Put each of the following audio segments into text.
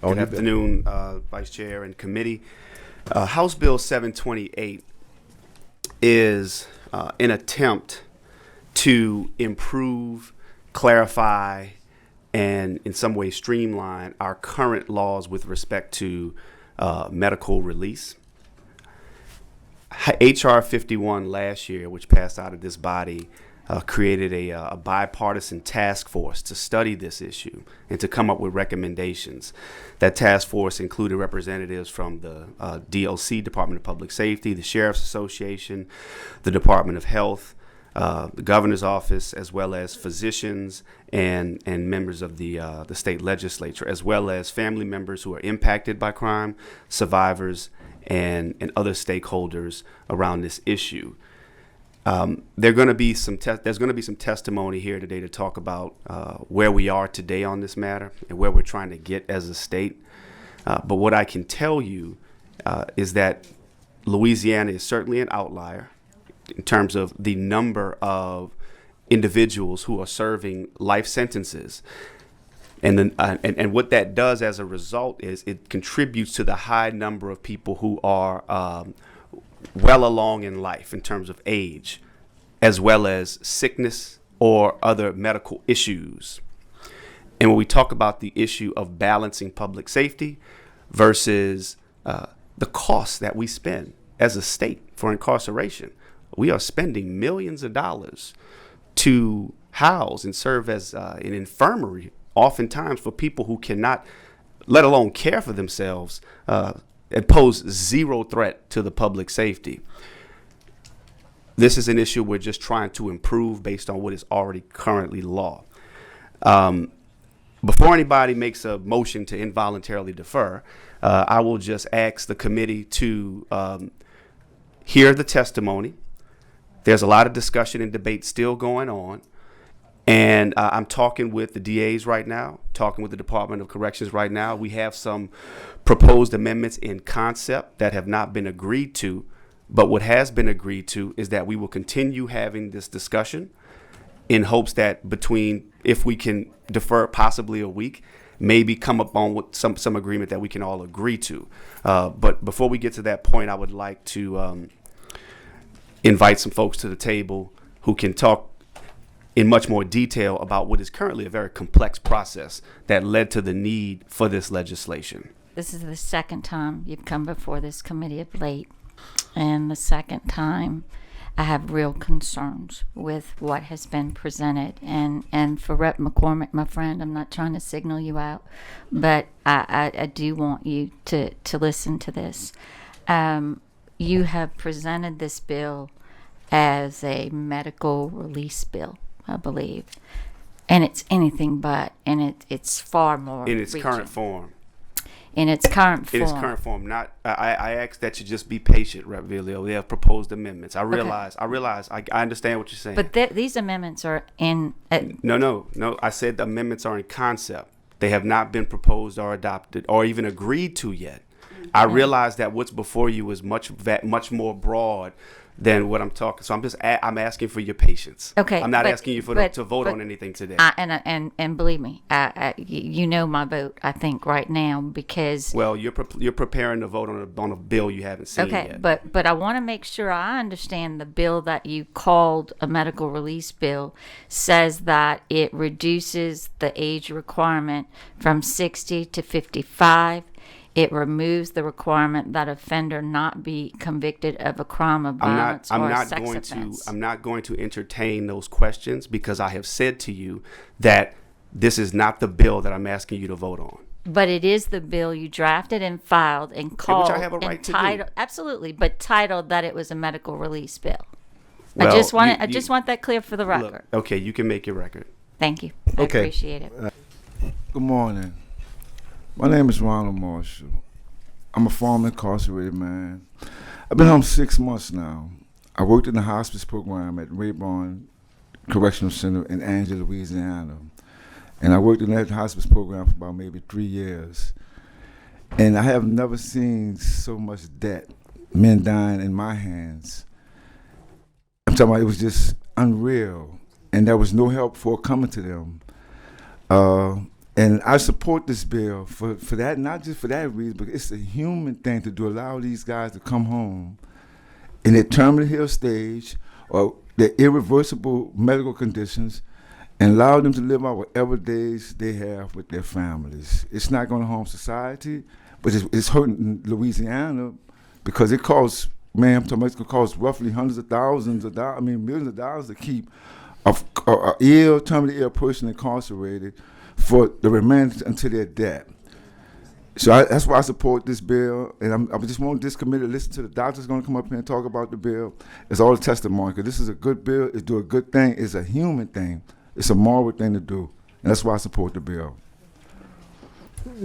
Good afternoon, Vice Chair and Committee. House Bill 728 is an attempt to improve, clarify, and in some way streamline our current laws with respect to medical release. HR 51 last year, which passed out of this body, created a bipartisan task force to study this issue and to come up with recommendations. That task force included representatives from the DLC, Department of Public Safety, the Sheriff's Association, the Department of Health, the Governor's Office, as well as physicians and members of the state legislature, as well as family members who are impacted by crime, survivors, and other stakeholders around this issue. There's going to be some testimony here today to talk about where we are today on this matter and where we're trying to get as a state. But what I can tell you is that Louisiana is certainly an outlier in terms of the number of individuals who are serving life sentences. And what that does as a result is it contributes to the high number of people who are well along in life in terms of age, as well as sickness or other medical issues. And when we talk about the issue of balancing public safety versus the costs that we spend as a state for incarceration, we are spending millions of dollars to house and serve as an infirmary, oftentimes for people who cannot, let alone care for themselves, and pose zero threat to the public safety. This is an issue we're just trying to improve based on what is already currently law. Before anybody makes a motion to involuntarily defer, I will just ask the committee to hear the testimony. There's a lot of discussion and debate still going on. And I'm talking with the DAs right now, talking with the Department of Corrections right now. We have some proposed amendments in concept that have not been agreed to. But what has been agreed to is that we will continue having this discussion in hopes that if we can defer possibly a week, maybe come up on with some agreement that we can all agree to. But before we get to that point, I would like to invite some folks to the table who can talk in much more detail about what is currently a very complex process that led to the need for this legislation. This is the second time you've come before this committee of late, and the second time I have real concerns with what has been presented. And for Rep. McCormick, my friend, I'm not trying to signal you out, but I do want you to listen to this. You have presented this bill as a medical release bill, I believe, and it's anything but, and it's far more in its reaching. current form. In its current form. In its current form. Not. I ask that you just be patient, Rep. Villio. They have proposed amendments. I realize. I understand what you're saying. But these amendments are in. No. I said the amendments are in concept. They have not been proposed or adopted or even agreed to yet. I realize that what's before you is much more broad than what I'm talking. So I'm asking for your patience. Okay. I'm not asking you to vote on anything today. And believe me, you know my vote, I think, right now, because. Well, you're preparing to vote on a bill you haven't seen yet. Okay, but I want to make sure I understand the bill that you called a medical release bill says that it reduces the age requirement from 60 to 55. It removes the requirement that offender not be convicted of a crime of violence or a sex offense. I'm not going to entertain those questions because I have said to you that this is not the bill that I'm asking you to vote on. But it is the bill you drafted and filed and called. Which I have a right to do. Absolutely, but titled that it was a medical release bill. Well, I just want that clear for the record. Look, okay, you can make your record. Thank you. I appreciate it. Good morning. My name is Ronald Marshall. I'm a former incarcerated man. I've been home 6 months now. I worked in the hospice program at Rayburn Correctional Center in Angela, Louisiana. And I worked in that hospice program for about maybe 3 years. And I have never seen so much debt, men dying in my hands. I'm talking about it was just unreal. And there was no help for coming to them. And I support this bill for that, not just for that reason, but it's a human thing to allow these guys to come home in their terminally ill stage or their irreversible medical conditions and allow them to live out whatever days they have with their families. It's not going to harm society, but it's hurting Louisiana because it costs, man, I'm talking about it's going to cost roughly hundreds of thousands of dollars, millions of dollars to keep a terminally ill person incarcerated for the remand until they're dead. So that's why I support this bill, and I just want this committee to listen to the doctors going to come up here and talk about the bill. It's all a testimony, because this is a good bill. It's do a good thing. It's a human thing. It's a moral thing to do, and that's why I support the bill.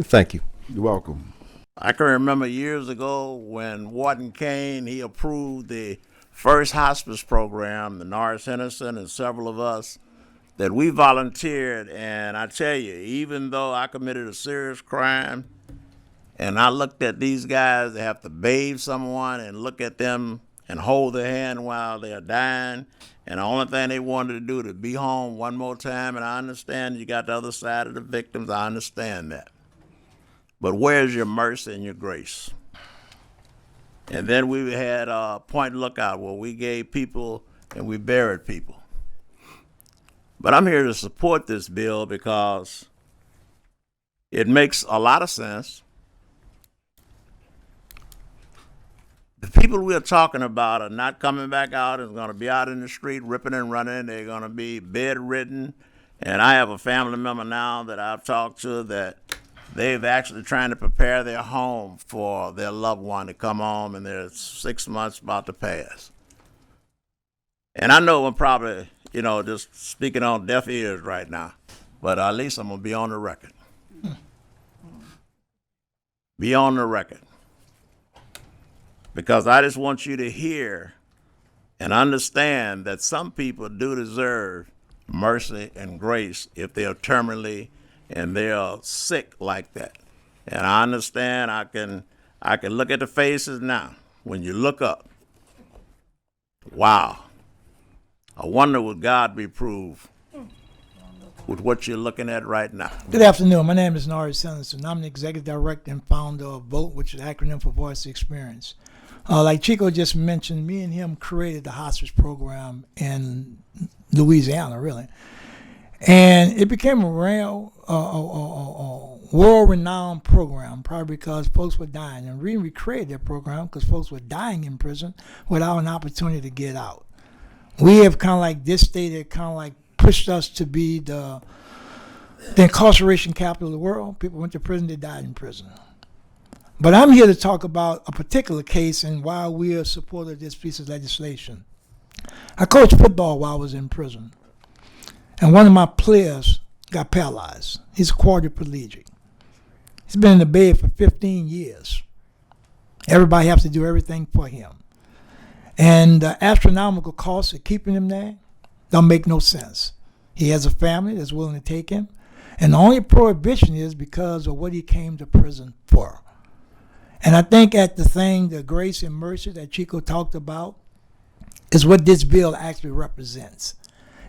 Thank you. You're welcome. I can remember years ago when Warden Kane, he approved the first hospice program, the Norris Henderson and several of us, that we volunteered. And I tell you, even though I committed a serious crime, and I looked at these guys that have to bathe someone and look at them and hold their hand while they're dying, and the only thing they wanted to do to be home one more time, and I understand you got the other side of the victims, I understand that. But where's your mercy and your grace? And then we had Point Lookout, where we gave people and we buried people. But I'm here to support this bill because it makes a lot of sense. The people we are talking about are not coming back out and going to be out in the street ripping and running. They're going to be bedridden. And I have a family member now that I've talked to that they've actually trying to prepare their home for their loved one to come home, and they're 6 months about to pass. And I know I'm probably, just speaking on deaf ears right now, but at least I'm going to be on the record. Be on the record. Because I just want you to hear and understand that some people do deserve mercy and grace if they are terminally and they are sick like that. And I understand, I can look at the faces now. When you look up, wow. I wonder would God be proved with what you're looking at right now. Good afternoon. My name is Norris Henderson. I'm the executive director and founder of VOTE, which is an acronym for Voice Experience. Like Chico just mentioned, me and him created the hospice program in Louisiana, really. And it became a world-renowned program, probably because folks were dying. And the reason we created that program, because folks were dying in prison without an opportunity to get out. We have kind of like this state that kind of like pushed us to be the incarceration capital of the world. People went to prison, they died in prison. But I'm here to talk about a particular case and why we are supportive of this piece of legislation. I coached football while I was in prison. And one of my players got paralyzed. He's quadriplegic. He's been in the bed for 15 years. Everybody has to do everything for him. And the astronomical cost of keeping him there don't make no sense. He has a family that's willing to take him. And the only prohibition is because of what he came to prison for. And I think at the grace and mercy that Chico talked about is what this bill actually represents.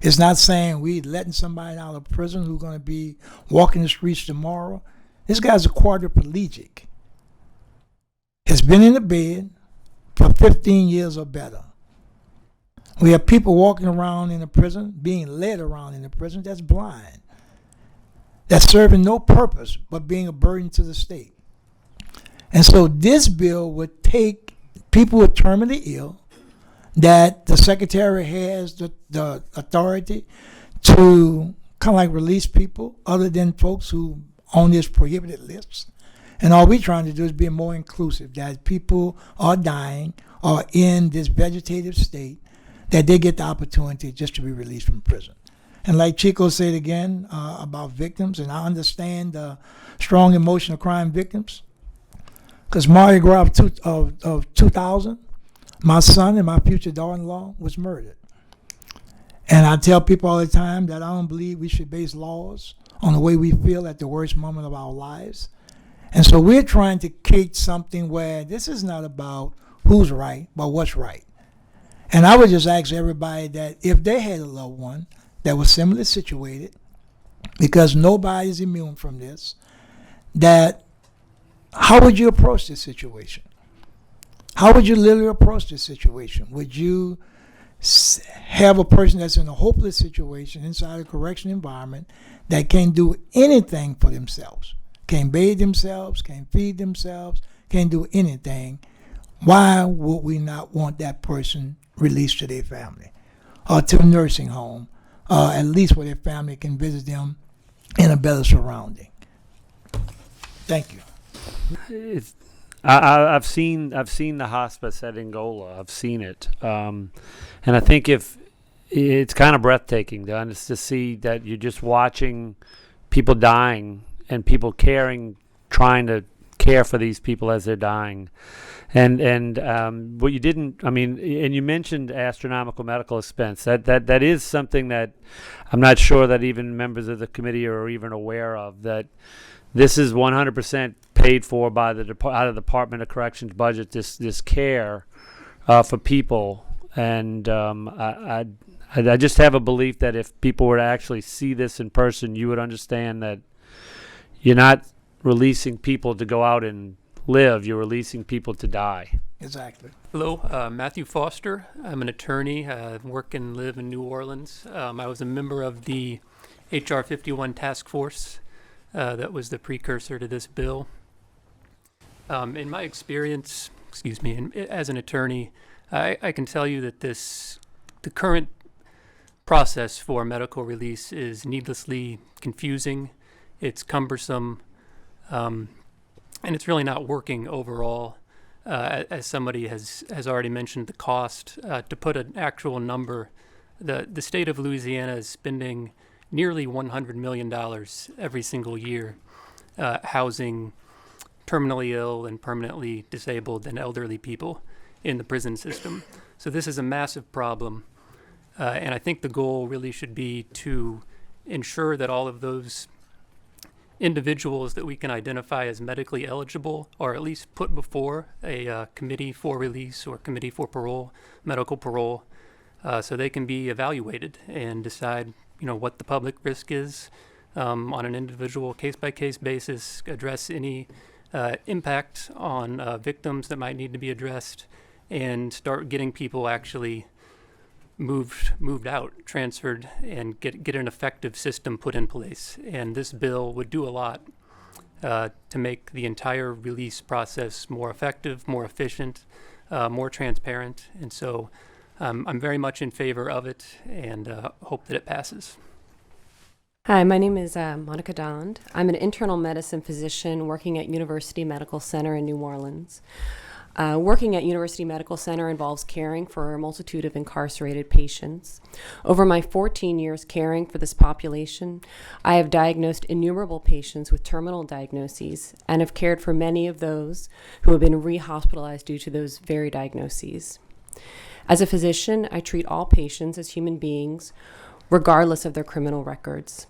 It's not saying we letting somebody out of prison who's going to be walking the streets tomorrow. This guy's a quadriplegic. Has been in the bed for 15 years or better. We have people walking around in the prison, being led around in the prison that's blind. That's serving no purpose but being a burden to the state. And so this bill would take people who are terminally ill, that the secretary has the authority to kind of like release people other than folks who on this prohibited list. And all we're trying to do is be more inclusive, that people are dying or in this vegetative state, that they get the opportunity just to be released from prison. And like Chico said again about victims, and I understand the strong emotional crime victims, because Mardi Gras of 2000, my son and my future daughter-in-law was murdered. And I tell people all the time that I don't believe we should base laws on the way we feel at the worst moment of our lives. And so we're trying to create something where this is not about who's right, but what's right. And I would just ask everybody that if they had a loved one that was similarly situated, because nobody is immune from this, that how would you approach this situation? How would you literally approach this situation? Would you have a person that's in a hopeless situation inside a correction environment that can't do anything for themselves, can't bathe themselves, can't feed themselves, can't do anything? Why would we not want that person released to their family or to a nursing home, at least where their family can visit them in a better surrounding? Thank you. I've seen the hospice at Angola. I've seen it, and I think if it's kind of breathtaking, Dunn, is to see that you're just watching people dying and people trying to care for these people as they're dying, and what you didn't, I mean, and you mentioned astronomical medical expense. That is something that I'm not sure that even members of the committee are even aware of. That this is 100% paid for by out of the Department of Corrections budget. This care for people, and I just have a belief that if people were to actually see this in person, you would understand that you're not releasing people to go out and live. You're releasing people to die. Exactly. Hello, Matthew Foster. I'm an attorney. I work and live in New Orleans. I was a member of the HR 51 task force that was the precursor to this bill. In my experience, as an attorney, I can tell you that the current process for medical release is needlessly confusing. It's cumbersome, and it's really not working overall. As somebody has already mentioned, the cost, to put an actual number, the state of Louisiana is spending nearly $100 million every single year housing terminally ill and permanently disabled and elderly people in the prison system. So this is a massive problem, and I think the goal really should be to ensure that all of those individuals that we can identify as medically eligible are at least put before a committee for release or committee for parole, medical parole, so they can be evaluated and decide what the public risk is on an individual case-by-case basis, address any impact on victims that might need to be addressed, and start getting people actually moved out, transferred, and get an effective system put in place. And this bill would do a lot to make the entire release process more effective, more efficient, more transparent. And so I'm very much in favor of it, and hope that it passes. Hi, my name is Monica Dond. I'm an internal medicine physician working at University Medical Center in New Orleans. Working at University Medical Center involves caring for a multitude of incarcerated patients. Over my 14 years caring for this population, I have diagnosed innumerable patients with terminal diagnoses and have cared for many of those who have been rehospitalized due to those very diagnoses. As a physician, I treat all patients as human beings, regardless of their criminal records.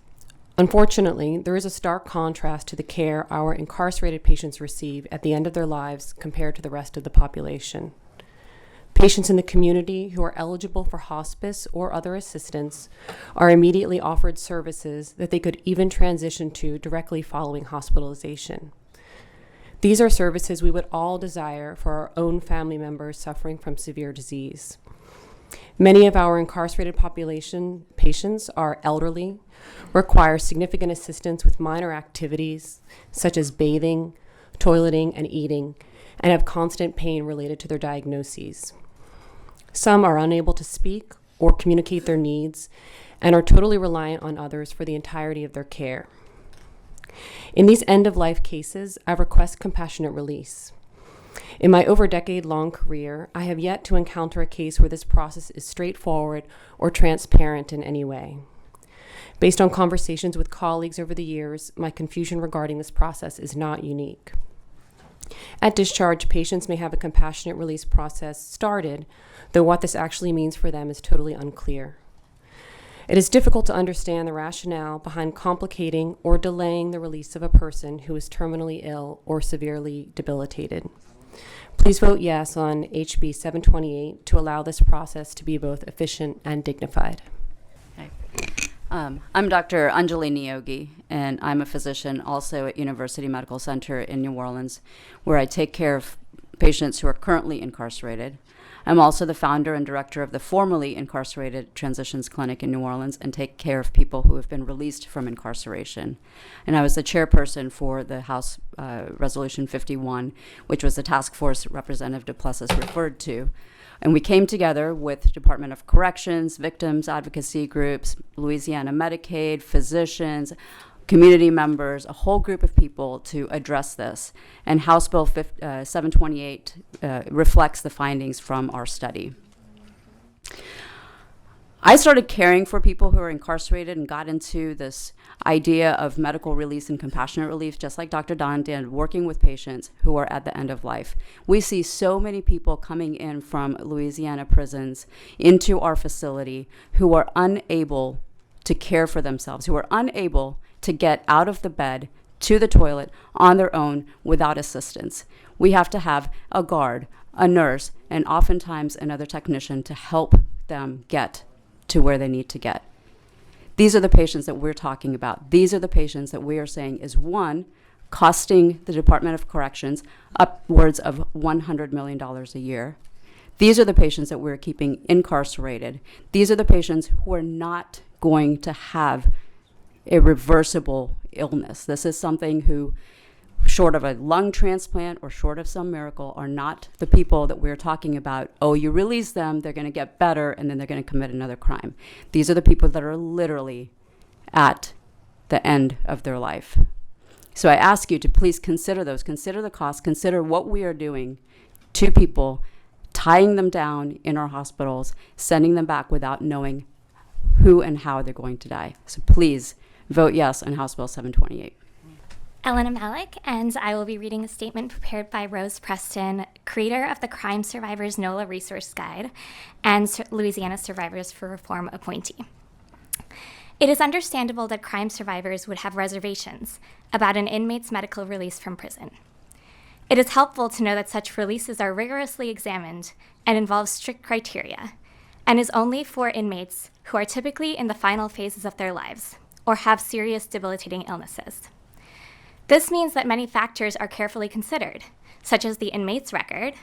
Unfortunately, there is a stark contrast to the care our incarcerated patients receive at the end of their lives compared to the rest of the population. Patients in the community who are eligible for hospice or other assistance are immediately offered services that they could even transition to directly following hospitalization. These are services we would all desire for our own family members suffering from severe disease. Many of our incarcerated population patients are elderly, require significant assistance with minor activities such as bathing, toileting, and eating, and have constant pain related to their diagnoses. Some are unable to speak or communicate their needs and are totally reliant on others for the entirety of their care. In these end-of-life cases, I request compassionate release. In my over decade-long career, I have yet to encounter a case where this process is straightforward or transparent in any way. Based on conversations with colleagues over the years, my confusion regarding this process is not unique. At discharge, patients may have a compassionate release process started, though what this actually means for them is totally unclear. It is difficult to understand the rationale behind complicating or delaying the release of a person who is terminally ill or severely debilitated. Please vote yes on HB 728 to allow this process to be both efficient and dignified. I'm Dr. Anjali Niyogi, and I'm a physician also at University Medical Center in New Orleans, where I take care of patients who are currently incarcerated. I'm also the founder and director of the formerly incarcerated Transitions Clinic in New Orleans and take care of people who have been released from incarceration. And I was the chairperson for the House Resolution 51, which was the task force Representative Duplessis referred to. And we came together with Department of Corrections, victims advocacy groups, Louisiana Medicaid, physicians, community members, a whole group of people to address this. And House Bill 728 reflects the findings from our study. I started caring for people who are incarcerated and got into this idea of medical release and compassionate relief, just like Dr. Dunn did, working with patients who are at the end of life. We see so many people coming in from Louisiana prisons into our facility who are unable to care for themselves, who are unable to get out of the bed to the toilet on their own without assistance. We have to have a guard, a nurse, and oftentimes another technician to help them get to where they need to get. These are the patients that we're talking about. These are the patients that we are saying is, one, costing the Department of Corrections upwards of $100 million a year. These are the patients that we're keeping incarcerated. These are the patients who are not going to have a reversible illness. This is something who, short of a lung transplant or short of some miracle, are not the people that we're talking about. Oh, you release them, they're going to get better, and then they're going to commit another crime. These are the people that are literally at the end of their life. So I ask you to please consider those, consider the cost, consider what we are doing to people, tying them down in our hospitals, sending them back without knowing who and how they're going to die. So please vote yes on House Bill 728. Elena Malik, and I will be reading a statement prepared by Rose Preston, creator of the Crime Survivors NOLA Resource Guide and Louisiana Survivors for Reform appointee. It is understandable that crime survivors would have reservations about an inmate's medical release from prison. It is helpful to know that such releases are rigorously examined and involve strict criteria, and is only for inmates who are typically in the final phases of their lives or have serious debilitating illnesses. This means that many factors are carefully considered, such as the inmate's record,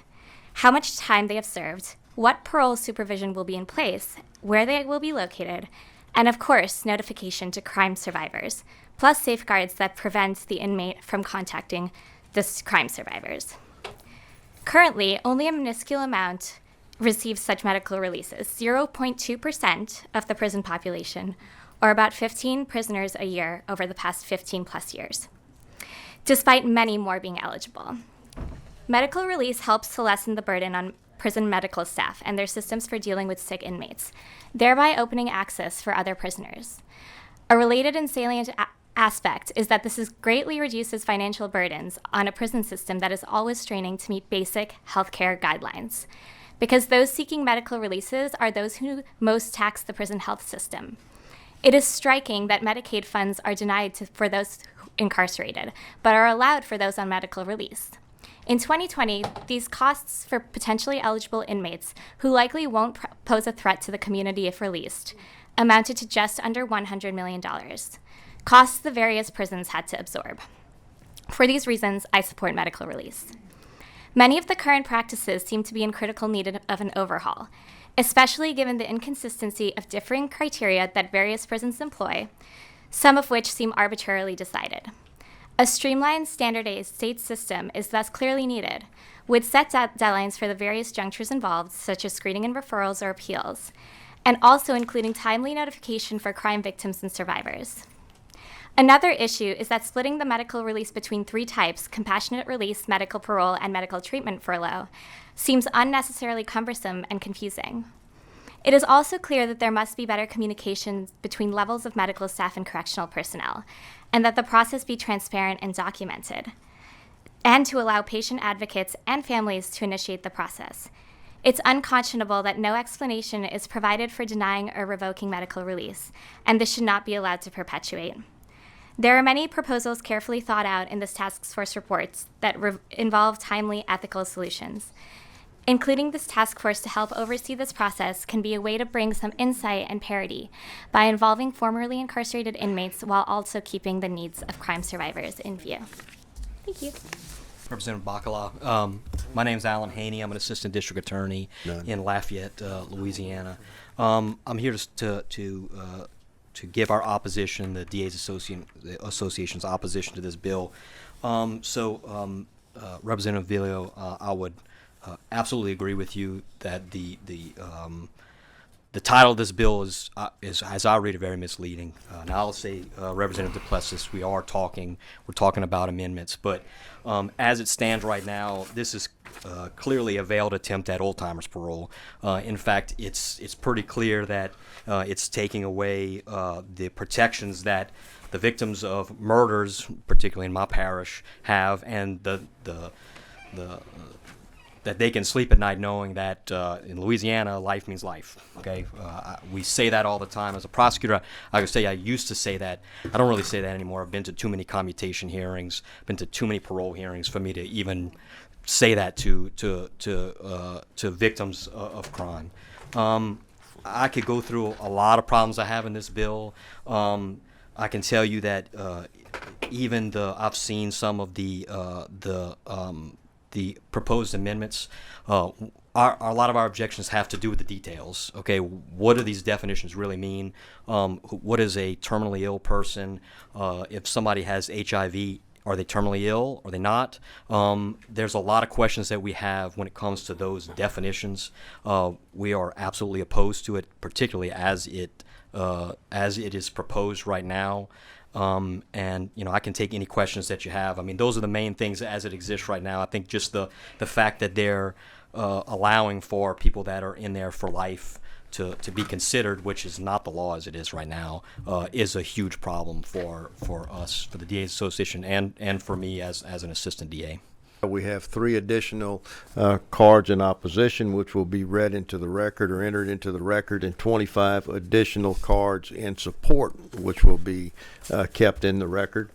how much time they have served, what parole supervision will be in place, where they will be located, and of course, notification to crime survivors, plus safeguards that prevent the inmate from contacting the crime survivors. Currently, only a minuscule amount receives such medical releases, 0.2% of the prison population, or about 15 prisoners a year over the past 15 plus years, despite many more being eligible. Medical release helps to lessen the burden on prison medical staff and their systems for dealing with sick inmates, thereby opening access for other prisoners. A related and salient aspect is that this greatly reduces financial burdens on a prison system that is always straining to meet basic healthcare guidelines, because those seeking medical releases are those who most tax the prison health system. It is striking that Medicaid funds are denied for those incarcerated, but are allowed for those on medical release. In 2020, these costs for potentially eligible inmates, who likely won't pose a threat to the community if released, amounted to just under $100 million, costs the various prisons had to absorb. For these reasons, I support medical release. Many of the current practices seem to be in critical need of an overhaul, especially given the inconsistency of differing criteria that various prisons employ, some of which seem arbitrarily decided. A streamlined, standardized state system is thus clearly needed, with set deadlines for the various junctures involved, such as screening and referrals or appeals, and also including timely notification for crime victims and survivors. Another issue is that splitting the medical release between three types, compassionate release, medical parole, and medical treatment furlough, seems unnecessarily cumbersome and confusing. It is also clear that there must be better communication between levels of medical staff and correctional personnel, and that the process be transparent and documented, and to allow patient advocates and families to initiate the process. It's unconscionable that no explanation is provided for denying or revoking medical release, and this should not be allowed to perpetuate. There are many proposals carefully thought out in this task force report that involve timely ethical solutions. Including this task force to help oversee this process can be a way to bring some insight and parity by involving formerly incarcerated inmates while also keeping the needs of crime survivors in view. Thank you. Representative Bacala. My name's Alan Haney. I'm an assistant district attorney in Lafayette, Louisiana. I'm here to give our opposition, the DA's Association's opposition to this bill. Representative Vilio, I would absolutely agree with you that the title of this bill is, as I read it, very misleading. Now I'll say, Representative Duplessis, we're talking about amendments, but as it stands right now, this is clearly a veiled attempt at old-timers parole. In fact, it's pretty clear that it's taking away the protections that the victims of murders, particularly in my parish, have, and that they can sleep at night knowing that in Louisiana, life means life. Okay, we say that all the time. As a prosecutor, I can say I used to say that. I don't really say that anymore. I've been to too many commutation hearings, been to too many parole hearings for me to even say that to victims of crime. I could go through a lot of problems I have in this bill. I can tell you that even I've seen some of the proposed amendments. A lot of our objections have to do with the details. Okay, what do these definitions really mean? What is a terminally ill person? If somebody has HIV, are they terminally ill? Are they not? There's a lot of questions that we have when it comes to those definitions. We are absolutely opposed to it, particularly as it is proposed right now. And I can take any questions that you have. I mean, those are the main things as it exists right now. I think just the fact that they're allowing for people that are in there for life to be considered, which is not the law as it is right now, is a huge problem for us, for the DA's Association, and for me as an assistant DA. We have 3 additional cards in opposition, which will be read into the record or entered into the record, and 25 additional cards in support, which will be kept in the record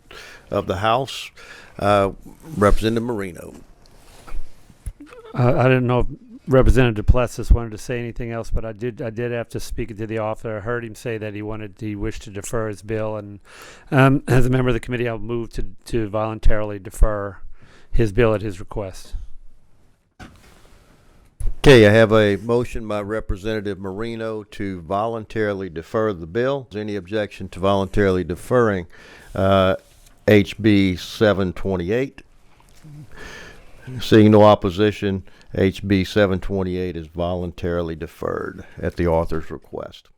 of the House. Representative Marino. I didn't know if Representative Duplessis wanted to say anything else, but I did have to speak to the author. I heard him say that he wished to defer his bill, and as a member of the committee, I'll move to voluntarily defer his bill at his request. Okay, I have a motion by Representative Marino to voluntarily defer the bill. Is there any objection to voluntarily deferring HB 728? Seeing no opposition, HB 728 is voluntarily deferred at the author's request.